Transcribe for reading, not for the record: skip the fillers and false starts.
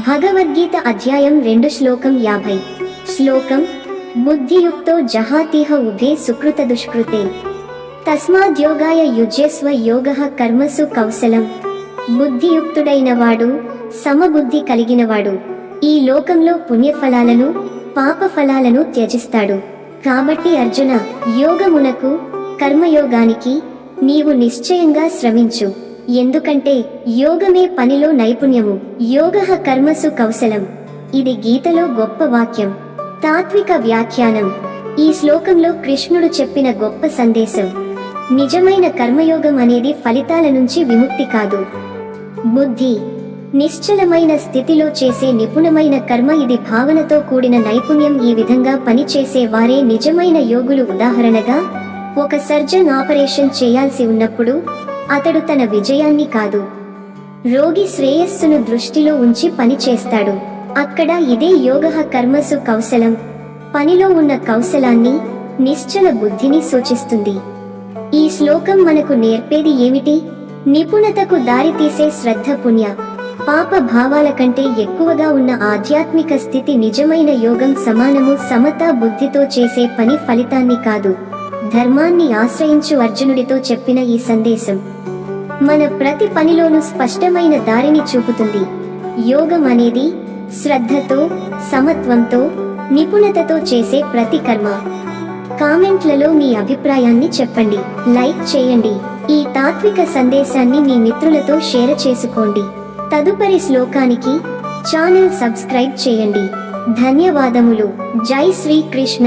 భగవద్గీత అధ్యాయం 2 శ్లోకం 50. శ్లోకం బుద్ధియుక్తో జహాతిహ ఉభే సుకృత దుష్కృతే తస్మాద్యోగాయ యుజ్యస్వ యోగః కర్మసు కౌశలం. బుద్ధియుక్తుడైనవాడు సమబుద్ధి కలిగినవాడు ఈ లోకంలో పుణ్యఫలాలను పాపఫలాలను త్యజిస్తాడు. కాబట్టి అర్జున, యోగమునకు కర్మయోగానికి నీవు నిశ్చయంగా శ్రమించు. ఎందుకంటే యోగమే పనిలో నైపుణ్యము. యోగః కర్మసు కౌశలం. ఇది గీతలో గొప్ప వాక్యం. తాత్విక వ్యాఖ్యానం. ఈ శ్లోకంలో కృష్ణుడు చెప్పిన గొప్ప సందేశం. నిజమైన కర్మయోగం అనేది ఫలితాల నుంచి విముక్తి కాదు, బుద్ధి నిశ్చలమైన స్థితిలో చేసే నిపుణమైన కర్మ. ఇది భావనతో కూడిన నైపుణ్యం. ఈ విధంగా పనిచేసే వారే నిజమైన యోగులు. ఉదాహరణగా, ఒక సర్జన్ ఆపరేషన్ చేయాల్సి ఉన్నప్పుడు అతడు తన విజయాన్ని కాదు, రోగి శ్రేయస్సును దృష్టిలో ఉంచి పని చేస్తాడు. అక్కడ ఇదే యోగః కర్మసు కౌశలం. పనిలో ఉన్న కౌశలాన్ని, నిశ్చల బుద్ధిని సూచిస్తుంది. ఈ శ్లోకం మనకు నేర్పేది ఏమిటి? నిపుణతకు దారితీసే శ్రద్ధ, పుణ్య పాప భావాల కంటే ఎక్కువగా ఉన్న ఆధ్యాత్మిక స్థితి నిజమైన యోగం. సమానము. సమతా బుద్ధితో చేసే పని ఫలితాన్ని కాదు, ధర్మాన్ని ఆశ్రయించు. అర్జునుడితో చెప్పిన ఈ సందేశం మన ప్రతి పనిలోనూ స్పష్టమైన దారిని చూపుతుంది. యోగం అనేది శ్రద్ధతో, సమత్వంతో, నిపుణతతో చేసే ప్రతి కర్మ. కామెంట్లలో మీ అభిప్రాయాన్ని చెప్పండి, లైక్ చేయండి. ఈ తాత్విక సందేశాన్ని మీ మిత్రులతో షేర్ చేసుకోండి. తదుపరి శ్లోకానికి ఛానల్ సబ్స్క్రైబ్ చేయండి. ధన్యవాదములు. జై శ్రీ కృష్ణ.